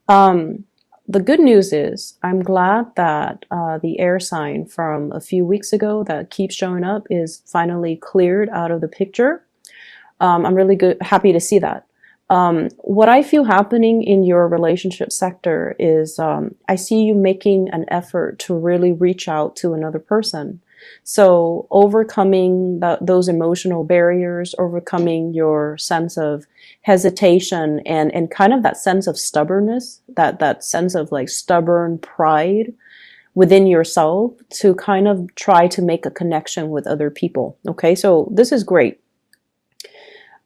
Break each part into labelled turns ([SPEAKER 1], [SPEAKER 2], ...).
[SPEAKER 1] Um, the good news is I'm glad that the air sign from a few weeks ago that keeps showing up is finally cleared out of the picture. I'm really happy to see that. What I feel happening in your relationship sector is I see you making an effort to really reach out to another person. So overcoming those emotional barriers, overcoming your sense of hesitation and kind of that sense of stubbornness, that sense of like stubborn pride within yourself to kind of try to make a connection with other people. Okay, so this is great.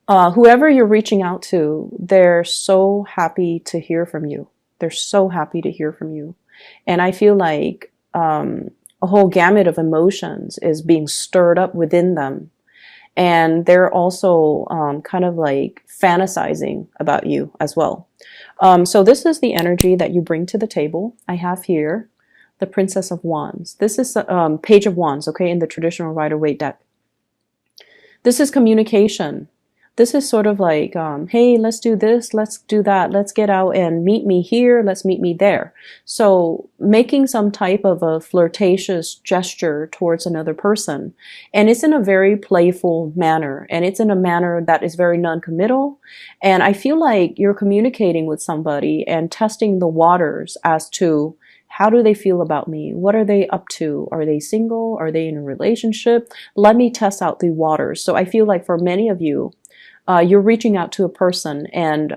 [SPEAKER 1] Whoever you're reaching out to, they're so happy to hear from you. They're so happy to hear from you. And I feel like a whole gamut of emotions is being stirred up within them. And they're also kind of like fantasizing about you as well. So this is the energy that you bring to the table. I have here the Princess of Wands. This is Page of Wands, okay, in the traditional Rider-Waite deck. This is communication. This is sort of like, hey, let's do this, let's do that, let's get out and meet me here, let's meet me there. So making some type of a flirtatious gesture towards another person. And it's in a very playful manner. And it's in a manner that is very non-committal. And I feel like you're communicating with somebody and testing the waters as to how do they feel about me? What are they up to? Are they single? Are they in a relationship? Let me test out the waters. So I feel like for many of you, you're reaching out to a person and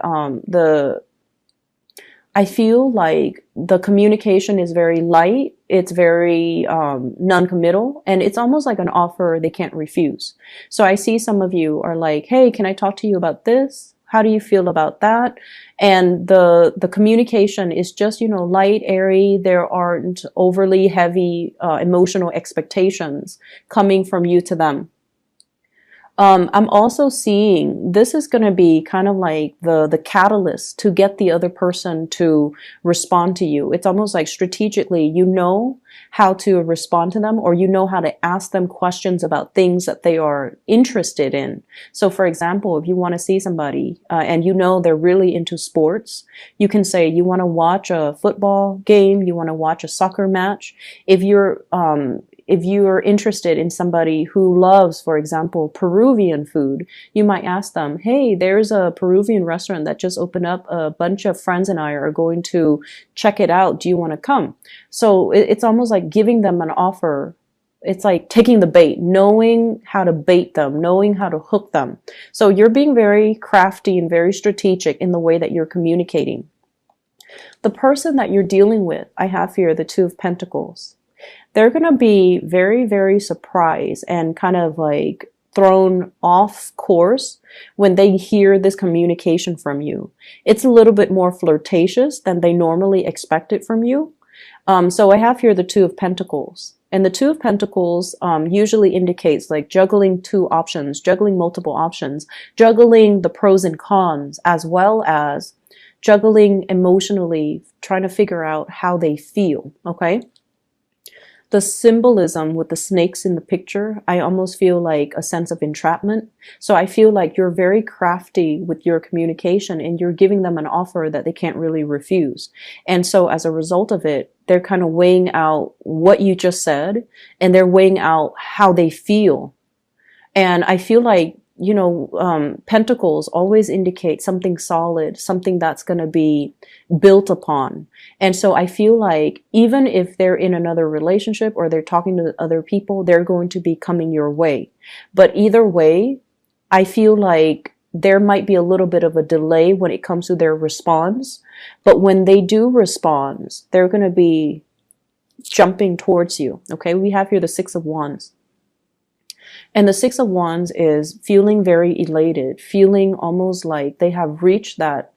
[SPEAKER 1] I feel like the communication is very light. It's very non-committal, and it's almost like an offer they can't refuse. So I see some of you are like, hey, can I talk to you about this? How do you feel about that? And the communication is just, light, airy. There aren't overly heavy emotional expectations coming from you to them. I'm also seeing this is going to be kind of like the catalyst to get the other person to respond to you. It's almost like strategically, you know how to respond to them, or you know how to ask them questions about things that they are interested in. So for example, if you want to see somebody and you know they're really into sports, you can say you want to watch a football game, you want to watch a soccer match. If you're interested in somebody who loves, for example, Peruvian food, you might ask them, hey, there's a Peruvian restaurant that just opened up. A bunch of friends and I are going to check it out. Do you want to come? So it's almost like giving them an offer. It's like taking the bait, knowing how to bait them, knowing how to hook them. So you're being very crafty and very strategic in the way that you're communicating. The person that you're dealing with, I have here the Two of Pentacles. They're going to be very, very surprised and kind of like thrown off course when they hear this communication from you. It's a little bit more flirtatious than they normally expect it from you. So I have here the Two of Pentacles. And the Two of Pentacles usually indicates like juggling two options, juggling multiple options, juggling the pros and cons, as well as juggling emotionally, trying to figure out how they feel, okay? The symbolism with the snakes in the picture, I almost feel like a sense of entrapment. So I feel like you're very crafty with your communication and you're giving them an offer that they can't really refuse. And so as a result of it, they're kind of weighing out what you just said and they're weighing out how they feel. And I feel like, pentacles always indicate something solid, something that's going to be built upon. And so I feel like even if they're in another relationship or they're talking to other people, they're going to be coming your way. But either way, I feel like there might be a little bit of a delay when it comes to their response. But when they do respond, they're going to be jumping towards you. Okay, we have here the Six of Wands. And the Six of Wands is feeling very elated, feeling almost like they have reached that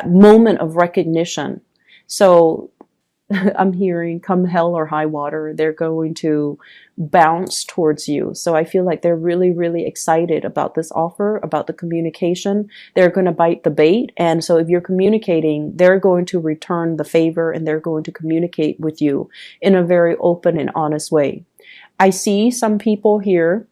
[SPEAKER 1] moment of recognition. So I'm hearing come hell or high water, they're going to bounce towards you. So I feel like they're really, really excited about this offer, about the communication. They're going to bite the bait. And so if you're communicating, they're going to return the favor and they're going to communicate with you in a very open and honest way. I see some people here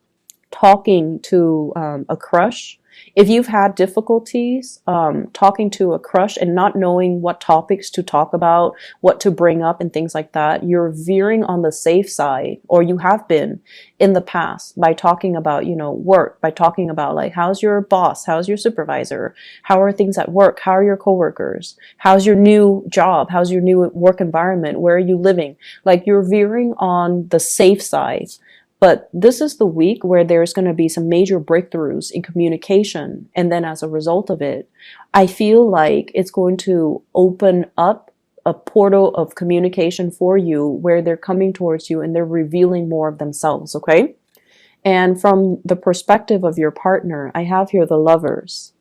[SPEAKER 1] talking to a crush. If you've had difficulties talking to a crush and not knowing what topics to talk about, what to bring up and things like that, you're veering on the safe side, or you have been in the past, by talking about, work, by talking about like, how's your boss? How's your supervisor? How are things at work? How are your coworkers? How's your new job? How's your new work environment? Where are you living? Like, you're veering on the safe side. But this is the week where there's going to be some major breakthroughs in communication. And then as a result of it, I feel like it's going to open up a portal of communication for you where they're coming towards you and they're revealing more of themselves, okay? And from the perspective of your partner, I have here the Lovers.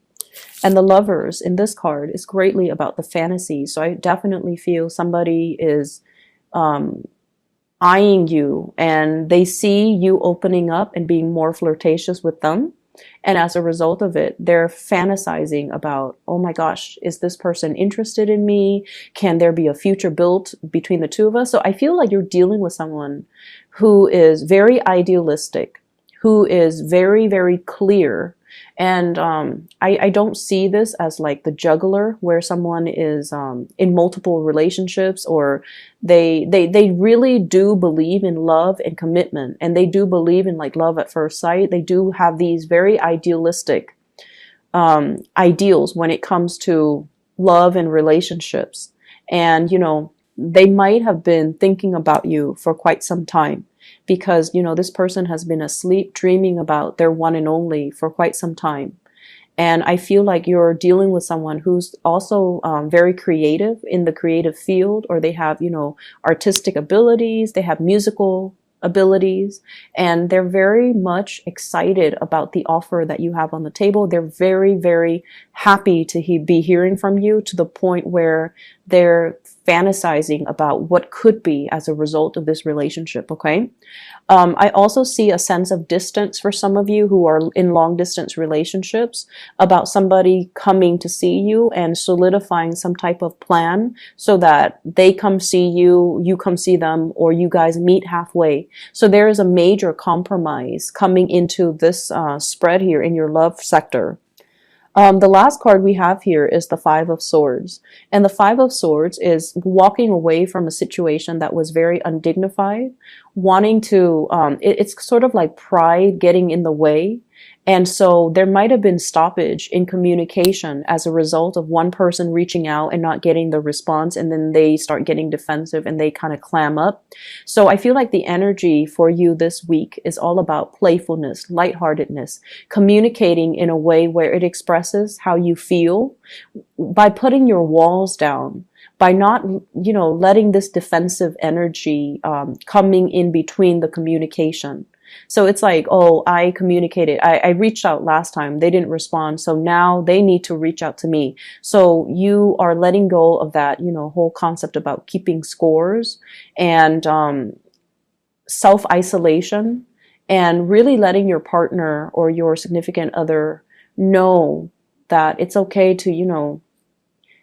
[SPEAKER 1] And the Lovers in this card is greatly about the fantasy. So I definitely feel somebody is eyeing you and they see you opening up and being more flirtatious with them. And as a result of it, they're fantasizing about, oh my gosh, is this person interested in me? Can there be a future built between the two of us? So I feel like you're dealing with someone who is very idealistic, who is very, very clear. And I don't see this as like the juggler where someone is in multiple relationships, or they really do believe in love and commitment, and they do believe in like love at first sight. They do have these very idealistic ideals when it comes to love and relationships. And, they might have been thinking about you for quite some time, because, this person has been asleep dreaming about their one and only for quite some time. And I feel like you're dealing with someone who's also very creative in the creative field, or they have, artistic abilities, they have musical abilities, and they're very much excited about the offer that you have on the table. They're very, very happy to be hearing from you, to the point where they're fantasizing about what could be as a result of this relationship, okay? I also see a sense of distance for some of you who are in long distance relationships, about somebody coming to see you and solidifying some type of plan so that they come see you, you come see them, or you guys meet halfway. So there is a major compromise coming into this spread here in your love sector. The last card we have here is the Five of Swords. And the Five of Swords is walking away from a situation that was very undignified, wanting to, it's sort of like pride getting in the way. And so there might have been stoppage in communication as a result of one person reaching out and not getting the response, and then they start getting defensive and they kind of clam up. So I feel like the energy for you this week is all about playfulness, lightheartedness, communicating in a way where it expresses how you feel by putting your walls down, by not, letting this defensive energy coming in between the communication. So it's like, oh, I communicated, I reached out last time, they didn't respond, so now they need to reach out to me. So you are letting go of that, whole concept about keeping scores and self-isolation, and really letting your partner or your significant other know that it's okay to,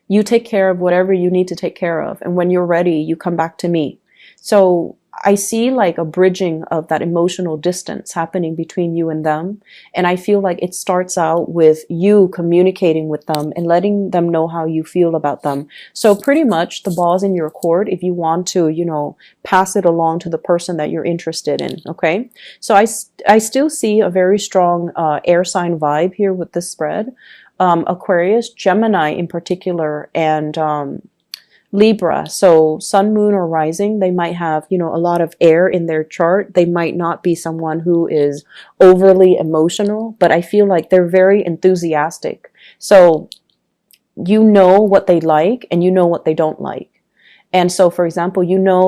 [SPEAKER 1] you take care of whatever you need to take care of. And when you're ready, you come back to me. So I see like a bridging of that emotional distance happening between you and them. And I feel like it starts out with you communicating with them and letting them know how you feel about them. So pretty much the ball's in your court if you want to, pass it along to the person that you're interested in. Okay. So I still see a very strong air sign vibe here with this spread. Aquarius, Gemini in particular, and Libra. So sun, moon, or rising, they might have, a lot of air in their chart. They might not be someone who is overly emotional, but I feel like they're very enthusiastic. So you know what they like and you know what they don't like. And so, for example,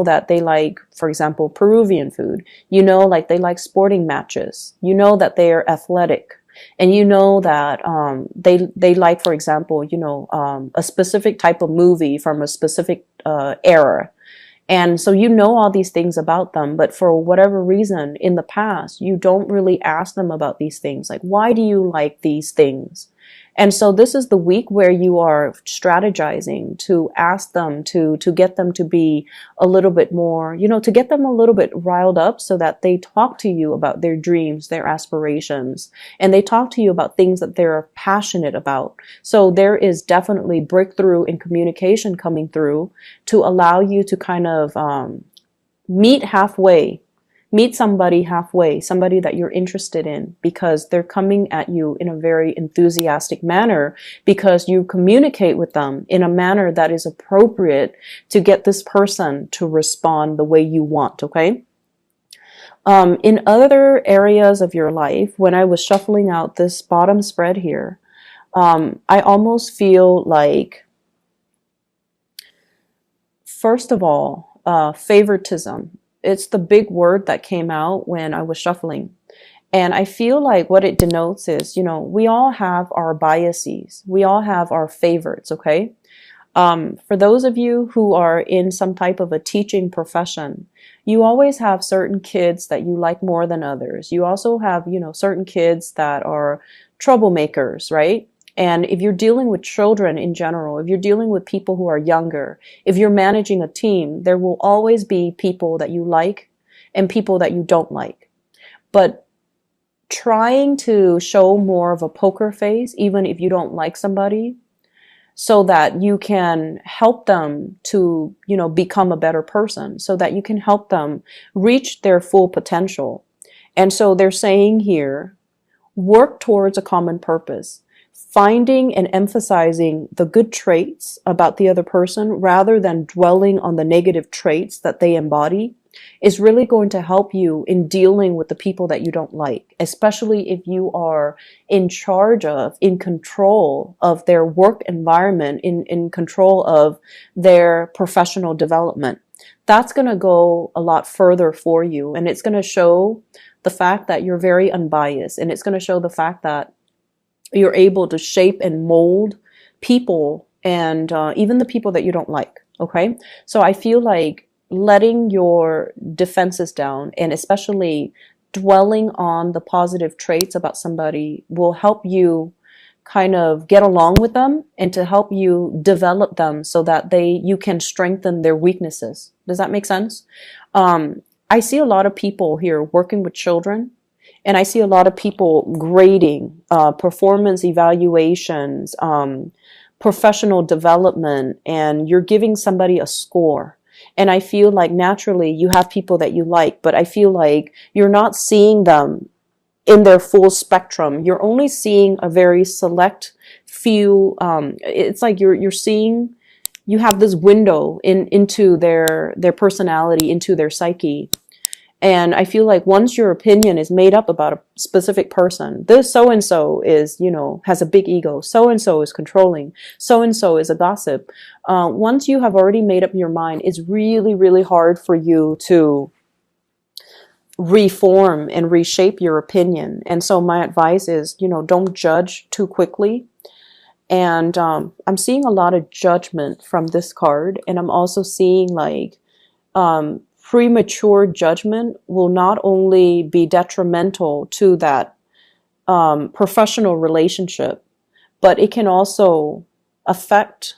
[SPEAKER 1] that they like, for example, Peruvian food. Like they like sporting matches. That they are athletic. And that they like, for example, a specific type of movie from a specific era. And so all these things about them, but for whatever reason in the past, you don't really ask them about these things. Like, why do you like these things? And so this is the week where you are strategizing to ask them to get them to be a little bit more, to get them a little bit riled up so that they talk to you about their dreams, their aspirations, and they talk to you about things that they're passionate about. So there is definitely breakthrough in communication coming through to allow you to kind of meet halfway. Meet somebody halfway, somebody that you're interested in, because they're coming at you in a very enthusiastic manner, because you communicate with them in a manner that is appropriate to get this person to respond the way you want, okay? In other areas of your life, when I was shuffling out this bottom spread here, I almost feel like, first of all, favoritism. It's the big word that came out when I was shuffling. And I feel like what it denotes is, we all have our biases. We all have our favorites, okay? For those of you who are in some type of a teaching profession, you always have certain kids that you like more than others. You also have, certain kids that are troublemakers, right? And if you're dealing with children in general, if you're dealing with people who are younger, if you're managing a team, there will always be people that you like and people that you don't like. But trying to show more of a poker face, even if you don't like somebody, so that you can help them to, become a better person, so that you can help them reach their full potential. And so they're saying here, work towards a common purpose. Finding and emphasizing the good traits about the other person rather than dwelling on the negative traits that they embody is really going to help you in dealing with the people that you don't like, especially if you are in charge of, in control of their work environment, in control of their professional development. That's going to go a lot further for you, and it's going to show the fact that you're very unbiased, and it's going to show the fact that you're able to shape and mold people, and even the people that you don't like, okay? So I feel like letting your defenses down, and especially dwelling on the positive traits about somebody, will help you kind of get along with them and to help you develop them so that you can strengthen their weaknesses. Does that make sense? I see a lot of people here working with children, and I see a lot of people grading, performance evaluations, professional development, and you're giving somebody a score. And I feel like naturally you have people that you like, but I feel like you're not seeing them in their full spectrum. You're only seeing a very select few. It's like you're seeing, you have this window into their personality, into their psyche. And I feel like once your opinion is made up about a specific person, this so-and-so is, has a big ego, so-and-so is controlling, so-and-so is a gossip. Once you have already made up your mind, it's really, really hard for you to reform and reshape your opinion. And so my advice is, don't judge too quickly. And I'm seeing a lot of judgment from this card. And I'm also seeing like, premature judgment will not only be detrimental to that professional relationship, but it can also affect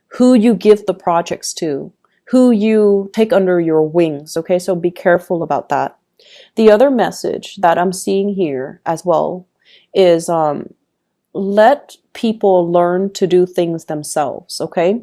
[SPEAKER 1] who you give the projects to, who you take under your wings. Okay, so be careful about that. The other message that I'm seeing here as well is let people learn to do things themselves, okay?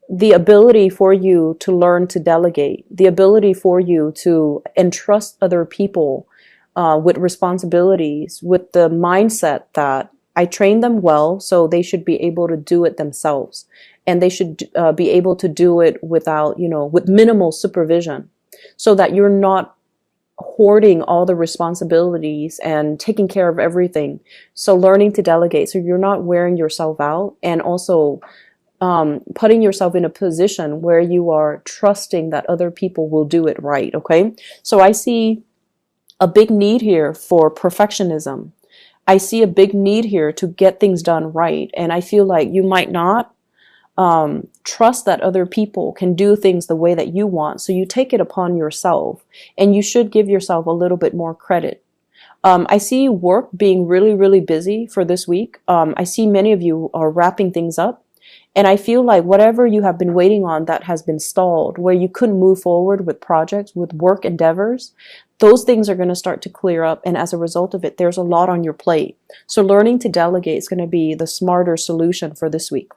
[SPEAKER 1] The ability for you to learn to delegate, the ability for you to entrust other people with responsibilities, with the mindset that I train them well, so they should be able to do it themselves. And they should be able to do it without, with minimal supervision, so that you're not hoarding all the responsibilities and taking care of everything. So learning to delegate, so you're not wearing yourself out, and also putting yourself in a position where you are trusting that other people will do it right, okay? So I see a big need here for perfectionism. I see a big need here to get things done right. And I feel like you might not trust that other people can do things the way that you want. So you take it upon yourself, and you should give yourself a little bit more credit. I see work being really, really busy for this week. I see many of you are wrapping things up. And I feel like whatever you have been waiting on that has been stalled, where you couldn't move forward with projects, with work endeavors, those things are going to start to clear up. And as a result of it, there's a lot on your plate. So learning to delegate is going to be the smarter solution for this week.